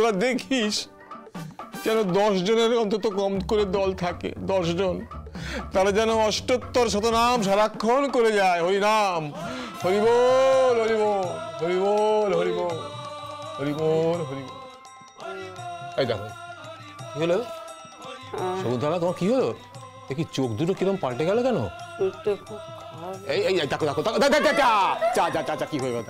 তোরা দেখিস যেন 10 জনের অন্তত কম করে দল থাকে, 10 জন। তারা যেন অষ্টোত্তর শতনাম সারাক্ষণ করে যায়, হরিনাম, হরিবোল হরিবোল হরিবোল হরিবোল হরিবোল হরিবোল। এই দেখো কি হলো সবুজদা, তোমার কি হলো? দেখি চোখ দুটো কিরকম পাল্টে গেল কেন? এই এই দেখো দেখো চা কি হয়ে গেল?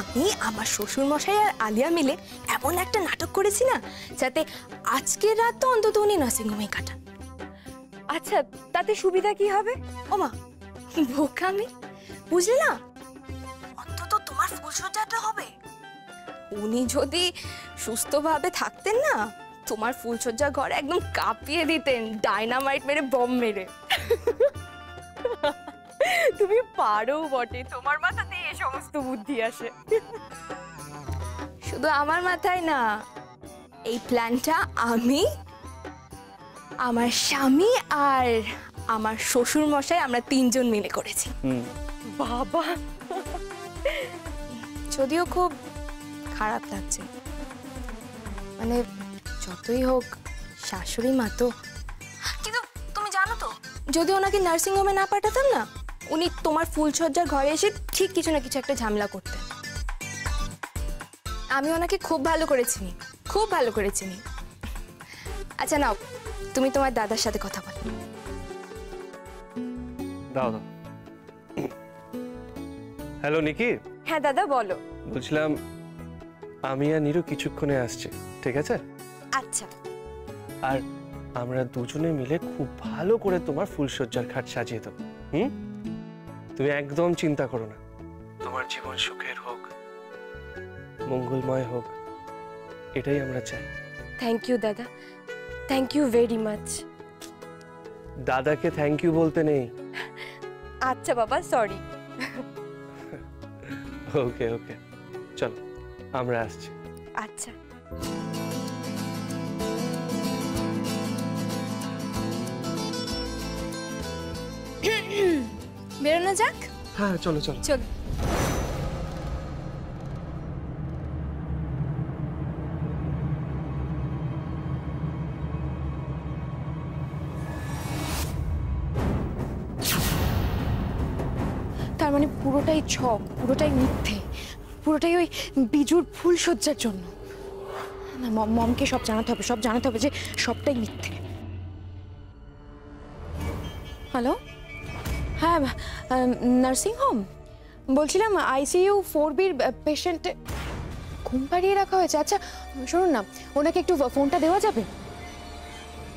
আমি আমার শ্বশুর মশাই আর আলিয়া মিলে এমন একটা নাটক করেছি না, যাতে আজকের রাত তো অন্তত উনি নার্সিংহোমে কাটান। আচ্ছা, তাতে সুবিধা কি হবে? ওমা বোকামি, বুঝলে না? অন্তত তোমার ফুলসজ্জাটা হবে। উনি যদি সুস্থভাবে থাকতেন না, তোমার ফুলসজ্জা ঘরে একদম কাঁপিয়ে দিতেন, ডাইনামাইট মেরে, বম মেরে। তুমি পারো বটে, তোমার মাথাতেই এই সমস্ত বুদ্ধি আসে। শুধু আমার মাথায় না, এই প্ল্যানটা আমি, আমার স্বামী আর আমার শ্বশুর মশাই, আমরা 3 জন মিলে করেছি। বাবা, যদিও খুব খারাপ লাগছে, মানে যতই হোক শাশুড়ি মা তো। কিন্তু তুমি জানো তো, যদি ওনাকে নার্সিংহোমে না পাঠাতাম না, উনি তোমার ফুলসজ্জার ঘরে এসে ঠিক কিছু না কিছু একটা ঝামেলা করতেন। আমি ওনাকে খুব ভালো করেছি, খুব ভালো করেছি। আচ্ছা নাও, তুমি তোমার দাদার সাথে কথা বলো। দাও দাও। হ্যালো নিকি। হ্যাঁ দাদা বলো। বলছিলাম আমি আর নিরু কিছুক্ষণে আসছে, ঠিক আছে? আচ্ছা। আর আমরা দুজনে মিলে খুব ভালো করে তোমার ফুলসজ্জার খাট সাজিয়ে দেবো। তুমি একদম চিন্তা করো না, তোমার জীবন সুখের হোক, মঙ্গলময় হোক, এটাই আমরা চাই। থ্যাংক ইউ দাদা, থ্যাংক ইউ ভেরি মাচ। দাদাকে থ্যাংক ইউ বলতে নেই। আচ্ছা বাবা, সরি। ওকে ওকে, চলো আমরা আসছি। আচ্ছা। বেরোনো যাক। হ্যাঁ চলো চলো চলো। তার মানে পুরোটাই ছক, পুরোটাই মিথ্যে, পুরোটাই ওই বিজুর ফুলসজ্জার জন্য। না, মমকে সব জানাতে হবে, সব জানাতে হবে যে সবটাই মিথ্যে। হ্যালো, হ্যাঁ নার্সিংহোম বলছিলাম, ICU 4Bর পেশেন্ট ঘুম পাড়িয়ে রাখা হয়েছে। আচ্ছা শুনুন না, ওনাকে একটু ফোনটা দেওয়া যাবে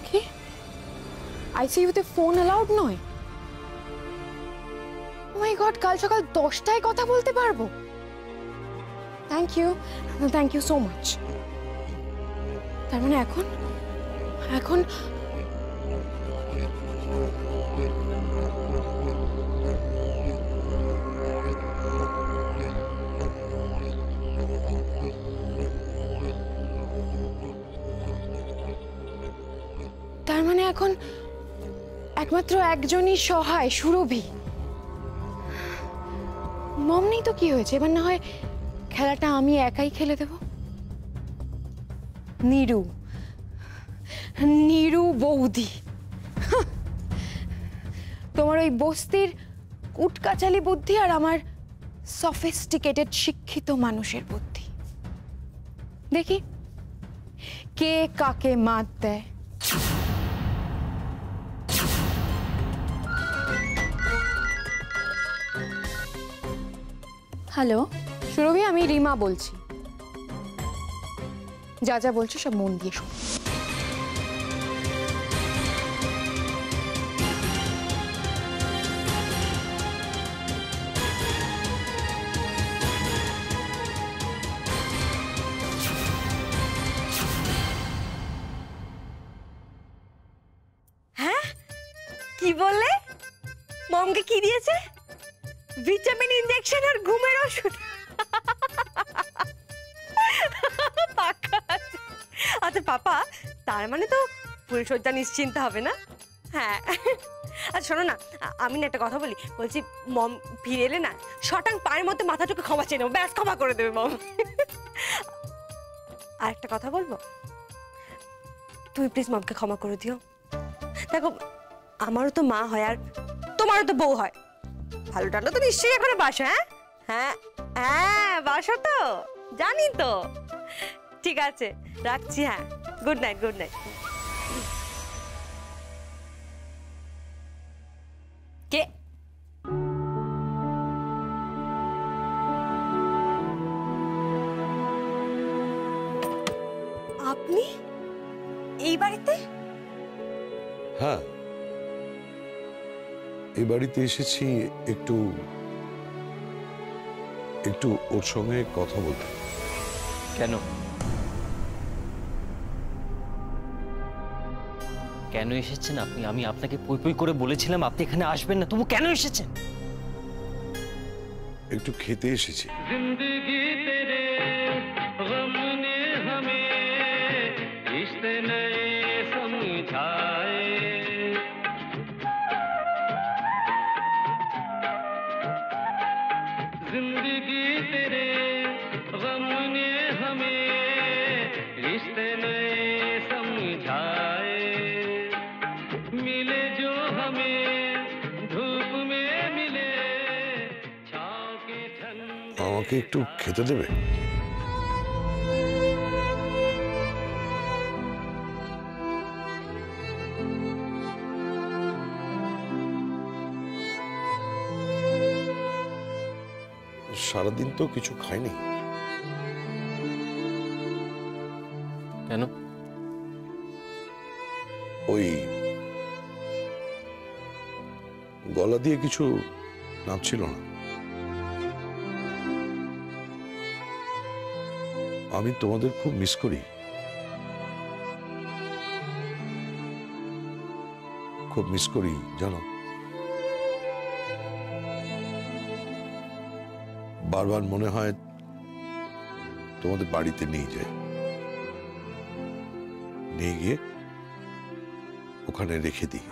কি? ICUতে ফোন অ্যালাউড নয়? ও মাই গড, কাল সকাল 10টায় কথা বলতে পারবো? Thank you so much. তার মানে এখন একমাত্র একজনই সহায়, সুরভি। মম নেই তো কি হয়েছে, এবার না হয় খেলাটা আমি একাই খেলে দেব। নীরু বৌদি, তোমার ওই বস্তির কুটকাচালি বুদ্ধি আর আমার সফিস্টিকেটেড শিক্ষিত মানুষের বুদ্ধি, দেখি কে কাকে মাত দেয়। হ্যালো সুরভি, আমি রিমা বলছি। যা যা বলছো সব মন দিয়ে শোনো। হ্যাঁ কি বললে? মমকে কি দিয়েছে? ভিটামিন ইনজেকশন আর ঘুমের ওষুধ? আচ্ছা পাপা, তার মানে তো ফুলসজ্জা নিশ্চিন্ত হবে না? হ্যাঁ। আচ্ছা শোনো না, আমি না একটা কথা বলি, বলছি মম ফিরে এলে না শটাং পায়ের মধ্যে মাথাটুকু ক্ষমা চেয়ে নেবো, ব্যাস ক্ষমা করে দেবে মম। আর একটা কথা বলবো, তুই প্লিজ মমকে ক্ষমা করে দিও। দেখো আমারও তো মা হয় আর তোমারও তো বউ হয়, ভালো টালো তো নিশ্চয়ই এখানে বাসো। হ্যাঁ হ্যাঁ হ্যাঁ বাসো তো, জানি তো। ঠিক আছে রাখছি, হ্যাঁ গুড নাইট, গুড নাইট। কে? আপনি এই বাড়িতে? হ্যাঁ, এই বাড়িতে এসেছি একটু ওর সঙ্গে কথা বলতে। কেন কেন এসেছেন আপনি? আমি আপনাকে পই পই করে বলেছিলাম আপনি এখানে আসবেন না, তবু কেন এসেছেন? একটু খেতে এসেছি। जिंदगी तेरे गम ने हमें रिश्ते नए समझाए, जिंदगी तेरे गम ने हमें रिश्ते नए समझाए, मिले जो हमें धूप में मिले छाँव के ठंडे। আমাকে একটু খেতে দেবে? সারাদিন তো কিছু খাইনি। কেন? ওই গলা দিয়ে কিছু নামছিল না। আমি তোমাদের খুব মিস করি, খুব মিস করি জানো। বারবার মনে হয় তোমাদের বাড়িতে নিয়ে যাই, নিয়ে গিয়ে ওখানে রেখে দিই।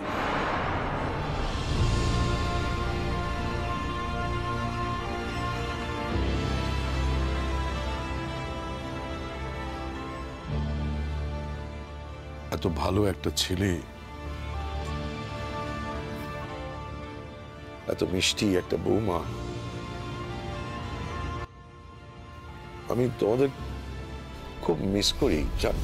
এত ভালো একটা ছেলে, এত মিষ্টি একটা বৌমা, আমি তোমাদের খুব মিস করি জানো।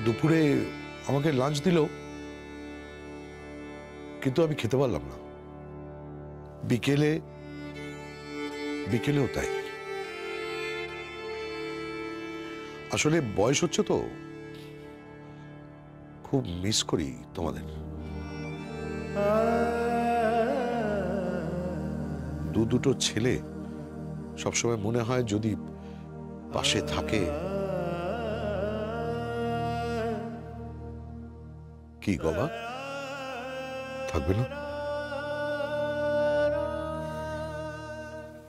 দুপুরে আমাকে লাঞ্চ দিল, কিন্তু আমি খেতে পারলাম না। বিকেলেও তাই। আসলে বয়স হচ্ছে তো, খুব মিস করি তোমাদের। দুটো ছেলে সবসময় মনে হয় যদি পাশে থাকে। কি গবা, থাকবে না?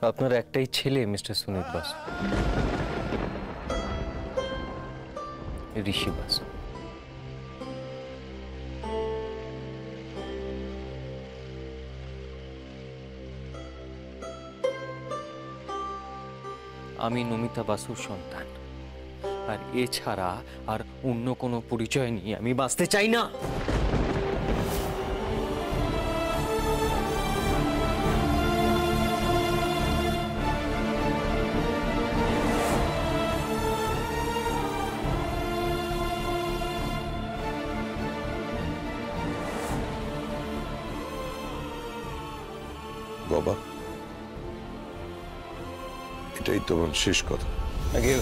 আপনার একটাই ছেলে মিস্টার সুনীল বাসু, ঋষি বাসু। আমি নমিতা বাসুর সন্তান, আর এছাড়া আর অন্য কোনো পরিচয় নিয়ে আমি বাঁচতে চাই না। বাবা, এটাই তোমার শেষ কথা? আগে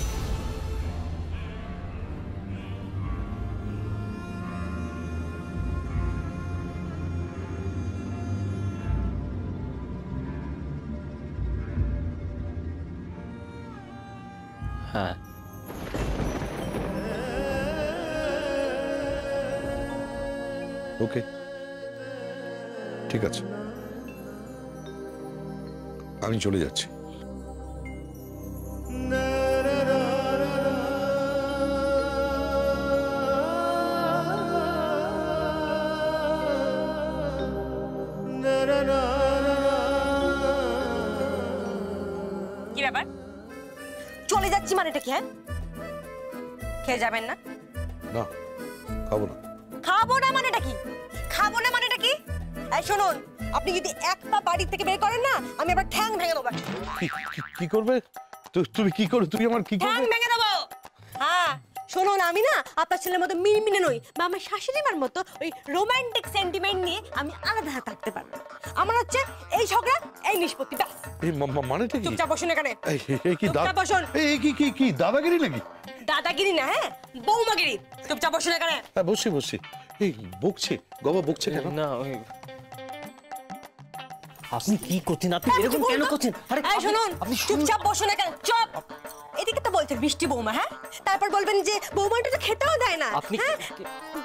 হ্যাঁ, ওকে, ঠিক আছে, আমি চলে যাচ্ছি। কি ব্যাপার, চলে যাচ্ছি মানেটা কি? হ্যাঁ, খেয়ে যাবেন না? না, খাবো না। খাবো না মানেটা কি? খাবো না মানেটা কি? এই শুনুন, আপনি যদি এক পা বাড়ি থেকে বের করেন না, আমি আবার ঠ্যাং ভেঙে দেবো। কি করবে তুমি? কি করবে তুমি? আমার কি ঠ্যাং করবে? ভেঙে দেবো। হ্যাঁ শুনুন, আমি না আপনার ছেলের মতো মিনমিনে নই, বা আমার শাশুড়িমার মতো ওই রোমান্টিক সেন্টিমেন্ট নিয়ে আমি আলাদা থাকতে পারবো। আমার হচ্ছে এই ঝগড়া, এই নিষ্পত্তি, ব্যাস। এই মানেটা কি? চুপচাপ বসুন এখানে। এই কি চুপচাপ বসুন। এই কি দাদাগিরি নাকি? দাদাগিরি না, হ্যাঁ বৌমাগিরি। চুপচাপ বসুন এখানে। হ্যাঁ, বসছি। এই বকছে, গবা বকছে কেন? না আপনি কি করছেন? আপনি এরকম কেন করছেন? আরে এই শুনুন, চুপচাপ বসুন এখানে। চুপ। এদিকে তো বলছেন বৃষ্টি বৌমা, হ্যাঁ, তারপর বলবেন যে বৌমাটা তো খেতেও দেয় না। আপনি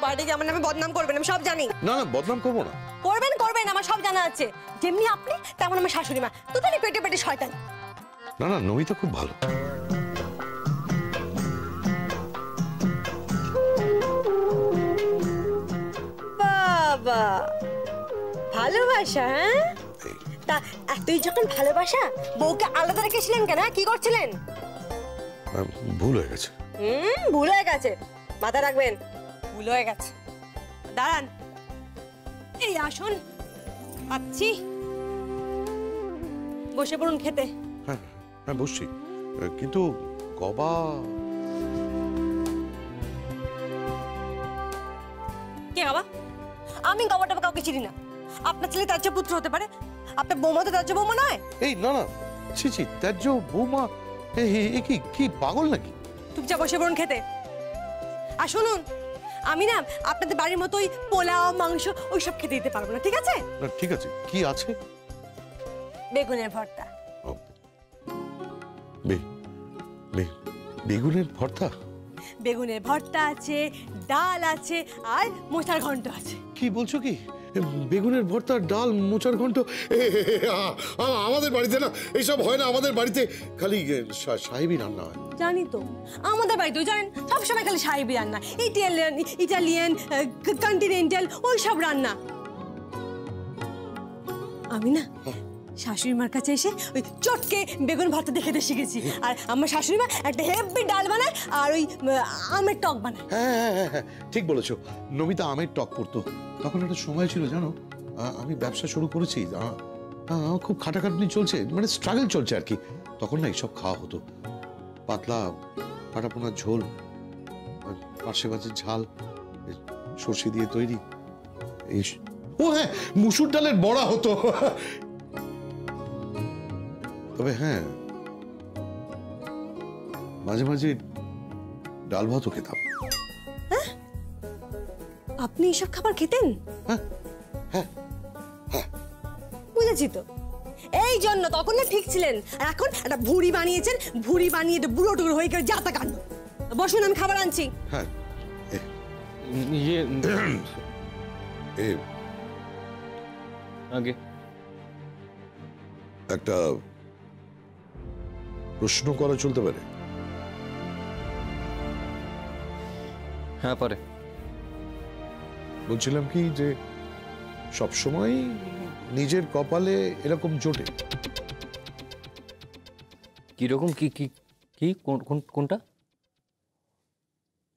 বাড়ি গিয়ে আমার নামে বদনাম করবেন, আমি সব জানি। না, বদনাম করবো না। করবেন, আমার সব জানা আছে। যেমনি আপনি তেমন আমার শাশুড়ি মা, তো তাহলে পেটে শয়তান। না, নমিতা খুব ভালো। বাবা, ভালোবাসা? হ্যাঁ, তা তুই যখন ভালোবাসা বউকে আলাদা রেখেছিলেন কেন? কি করছিলেন? ভুল হয়ে গেছে। ভুল হয়ে গেছে, মাথা রাখবেন, ভুল হয়ে গেছে। দাঁড়ান, এই আসুন, আচ্ছি, বসে পড়ুন খেতে। হ্যাঁ, বসছি, কিন্তু গবা। কে বাবা? আমি গবাটা কাউকে চিনি না। আপনার ছেলে ত্যায্য পুত্র হতে পারে, আপনার বৌমা তো ত্যায্য বৌমা নয়। এই না, ছি, ত্যায্য বৌমা? কি পাগল নাকি? চুপচাপ বসে পড়ুন খেতে। আর শুনুন, আমি না আপনাদের বাড়ির মতোই পোলাও মাংস ওইসব খেতে দিতে পারবো না, ঠিক আছে? না, ঠিক আছে। কি আছে? বেগুনের ভর্তা। বেগুনের ভর্তা? বেগুনের ভর্তা আছে, ডাল আছে, আর মোচার ঘন্ট আছে। কি বলছো কি? বেগুনের ভর্তা, ডাল, মোচার ঘন্ট? আমাদের বাড়িতে না এইসব হয় না। আমাদের বাড়িতে খালি সাহেবই রান্না হয়। জানি তো, আমাদের বাড়িতেও জানেন সবসময় খালি সাহেবই রান্না, ইটালিয়ান কন্টিনেন্টাল ওই সব রান্না। আমি না শাশুড়ি মার কাছে এসে ওই চটকে বেগুন ভর্তা দেখে শিখেছি। আর আমার শাশুড়ি মা একটা হেভি ডাল বানায় আর ওই আমের টক বানায়। হ্যাঁ, ঠিক বলেছো। নমিতা আমের টক করতো। তখন একটা সময় ছিল জানো, আমি ব্যবসা শুরু করেছি, খুব খাটাখাটনি চলছে, মানে স্ট্রাগল চলছে আর কি। তখন না এইসব খাওয়া হতো, পাতলা কাটাপোনার ঝোল, পার্শে মাছের ঝাল, সর্ষে দিয়ে তৈরি। ও হ্যাঁ, মুসুর ডালের বড়া হতো। তবে হ্যাঁ, মাঝে মাঝে ডাল ভাতও খেতাম। আপনি এসব খাবার খেতেন? হ্যাঁ, বুঝেছি তো, এই জন্য তখন না ঠিক ছিলেন, আর এখন একটা ভুড়ি বানিয়েছেন, ভুড়ি বানিয়ে বুড়ো টুকরো হয়ে গেলে যাতা কাণ্ড। বসুন, আমি খাবার আনছি। হ্যাঁ, আগে একটা প্রশ্ন করা চলতে পারে? হ্যাঁ, পারে। বলছিলাম কি যে সবসময় নিজের কপালে এরকম জোটে? কিরকম? কি কোনটা?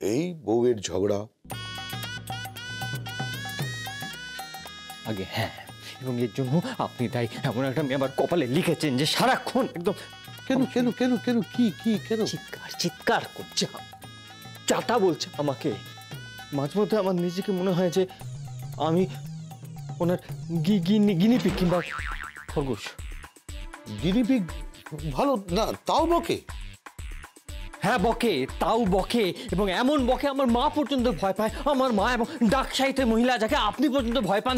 এই বউয়ের ঝগড়া। আগে হ্যাঁ, এবং এর জন্য আপনি তাই এমন একটা মেয়ে আবার কপালে লিখেছেন যে সারাক্ষণ একদম কেন কি কেন চিৎকার করছে, চাটা বলছে আমাকে। মাঝে মধ্যে আমার নিজেকে মনে হয় যে আমি ওনার গিনিপিগ কিংবা খরগোশ। গিনিপিগ ভালো না, তাও বকে। হ্যাঁ বকে, তাও বকে, এবং এমন বকে আমার মা পর্যন্ত ভয় পায়। আমার মা এবং ডাক সাহিত্যের মহিলা যাকে আপনি পর্যন্ত ভয় পান।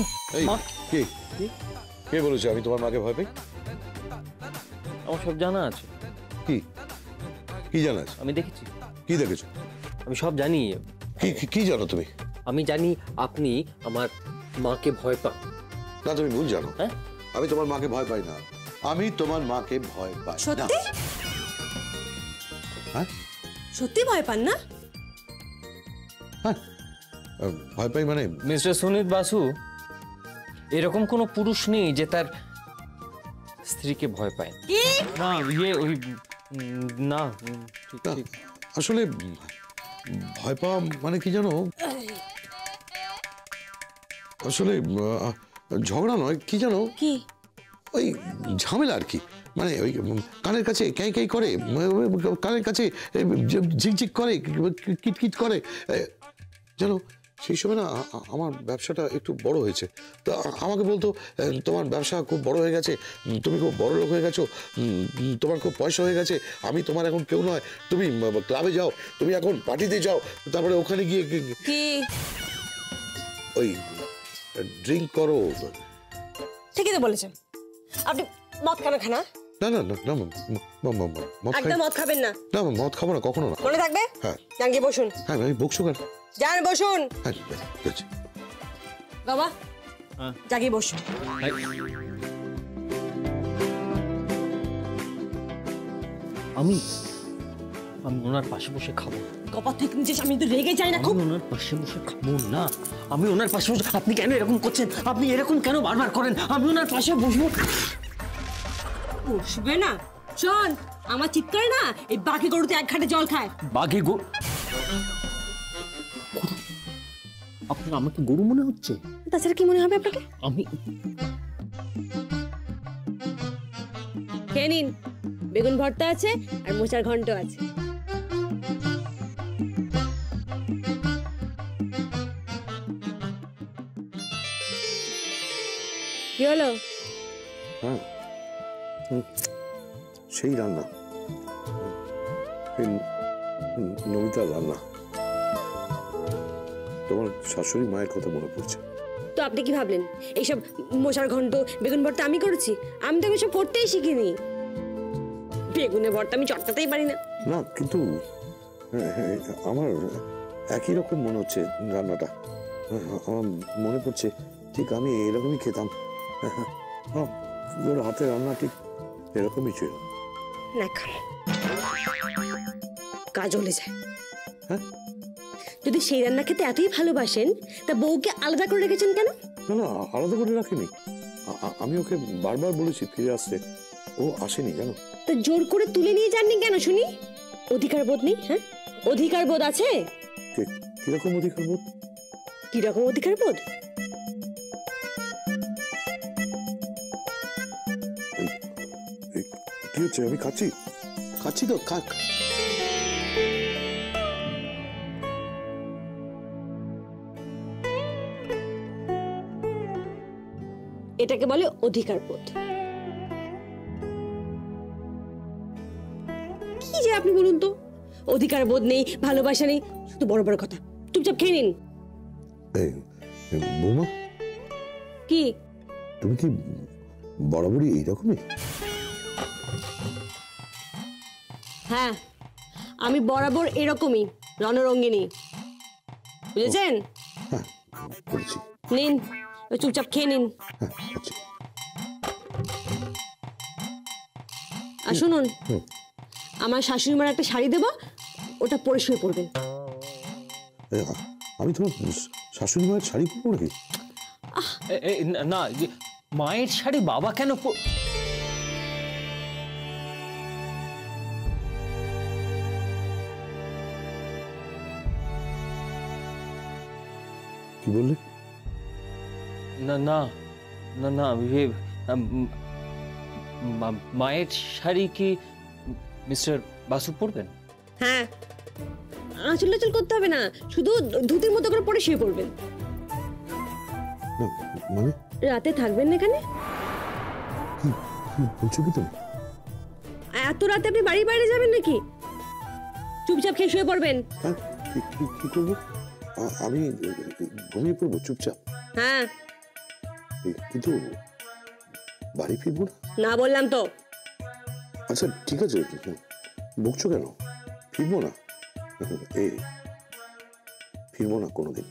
কে বলেছে আমি তোমার মাকে ভয় পাই? আমার সব জানা আছে। কি জানা আছে? আমি দেখেছি। কি দেখেছো? আমি সব জানি। কি জানো তুমি? আমি জানি আপনি আমার মাকে ভয় পান, না তুমি ভুল জানো। হ্যাঁ? আমি তোমার মাকে ভয় পাই না, আমি তোমার মাকে ভয় পাই না। সত্যি? হ্যাঁ সত্যি ভয় পান না? হ্যাঁ ভয় পাই মানে? মিস্টার সুনীত বাসু, এরকম কোনো পুরুষ নেই যে তার স্ত্রীকে ভয় পায় কি? না। ওই না ঠিক না, ঠিক। আসলে ভয় পাওয়া মানে কি জানো, আসলে ঝগড়া নয়, কি জানো, কি? ওই ঝামেলা আর কি। মানে ওই কানের কাছে ক্যাঁ ক্যাঁ করে, কানের কাছে ঝিকঝিক করে, কিটকিট করে, জানো সেই সময় না আমার ব্যবসাটা একটু বড় হয়েছে। তো আমাকে বলতো তোমার ব্যবসা খুব বড় হয়ে গেছে, তুমি খুব বড় লোক হয়ে গেছো, তোমার খুব পয়সা হয়ে গেছে, আমি তোমার এখন কেউ নয়, তুমি ক্লাবে যাও, তুমি এখন পার্টিতে যাও, তারপরে ওখানে গিয়ে কি ওই ড্রিঙ্ক করো। ঠিকই তো বলেছেন। আপনি মদ কেন খান? না না না না মদ খাই একদম মদ খাবেন না। না, মদ খাবো না কখনো না। মনে থাকবে? হ্যাঁ যান গিয়ে বসুন। হ্যাঁ আমি বকছো কেন? যান বসুন। হ্যাঁ ঠিক আছে। বাবা হ্যাঁ। জাগিয়ে বসুন। আমি আমি ওনার পাশে বসে খাবো। কপাল থেকে নিচে আমি তো রেগে যাই না খুব। আমি ওনার পাশে বসে খাবো না। আমি ওনার পাশে বসে, আপনি কেন এরকম করছেন? আপনি এরকম কেন বারবার করেন? আমি ওনার পাশে বসবো। বসবে না? শোন, আমার চিৎকারে না এই বাকি গরুতে এক ঘাটে জল খায়। বাঘে আপনার আমাকে গরু মনে হচ্ছে? তাছাড়া কি মনে হবে আপনাকে? আমি খেয়ে নিন, বেগুন ভর্তা আছে আর মোচার ঘন্ট আছে। কি হলো? হ্যাঁ সেই রান্না, নমিতার রান্না। তোমার শাশুড়ি মায়ের কথা মনে পড়ছে। তো আপনি কি ভাবলেন এইসব মোচার ঘন্ট বেগুন ভর্তা আমি করেছি? আমি তো এসব করতেই শিখিনি। বেগুনের ভর্তা আমি চটকাতেই পারি না। না কিন্তু আমার একই রকম মনে হচ্ছে রান্নাটা। আমার মনে পড়ছে ঠিক আমি এরকমই খেতাম। ওর হাতের রান্না ঠিক এরকমই ছিল। না কাজ হলে যায়। হ্যাঁ যদি সেই রান্না খেতে এতই ভালোবাসেন তা বউকে আলাদা করে রেখেছেন কেন? না না আলাদা করে রাখিনি, আমি ওকে বারবার বলেছি ফিরে আসতে, ও আসেনি জানো। তা জোর করে তুলে নিয়ে যাননি কেন শুনি? অধিকার বোধ নেই? হ্যাঁ অধিকার বোধ আছে? কিরকম অধিকার বোধ? কিরকম অধিকার বোধ? কি হচ্ছে? আমি খাচ্ছি তো খাক। এটাকে বলে অধিকার বোধ। কি যে আপনি বলুন তো, অধিকার বোধ নেই, ভালোবাসা নেই, শুধু বড় বড় কথা। চুপচাপ খেয়ে নিন। বৌমা কি তুমি কি বরাবরই এইরকমই? হ্যাঁ আমি বরাবর এরকমই রণরঙ্গিনী, বুঝেছেন? হ্যাঁ বলছি। নিন চুপচাপ খেয়ে নিন। হ্যাঁ আচ্ছা। আর শুনুন, আমার শাশুড়ি মার একটা শাড়ি দেবো, ওটা পরে শুয়ে পড়বেন। আমি তোমার শাশুড়ি মায়ের শাড়ি পরবো নাকি? না, মায়ের শাড়ি বাবা কেন? কি বললে? না না না না মায়ের শাড়ি কি মিস্টার বাসু পরবেন? হ্যাঁ আঁচল টাচল করতে হবে না, শুধু ধুতির মতো করে পরে শুয়ে পড়বেন। মানে রাতে থাকবেন না এখানে? বলছো কি তুমি? এত রাতে আপনি বাড়ির বাইরে যাবেন নাকি? চুপচাপ খেয়ে শুয়ে পড়বেন। হ্যাঁ কি করবো? আমি ঘুমিয়ে পড়বো চুপচাপ। হ্যাঁ কিন্তু বাড়ি ফিরবো না? না বললাম তো। আচ্ছা ঠিক আছে, বকছো কেন? ফিরবো না, ফিরবো না কোনোদিন।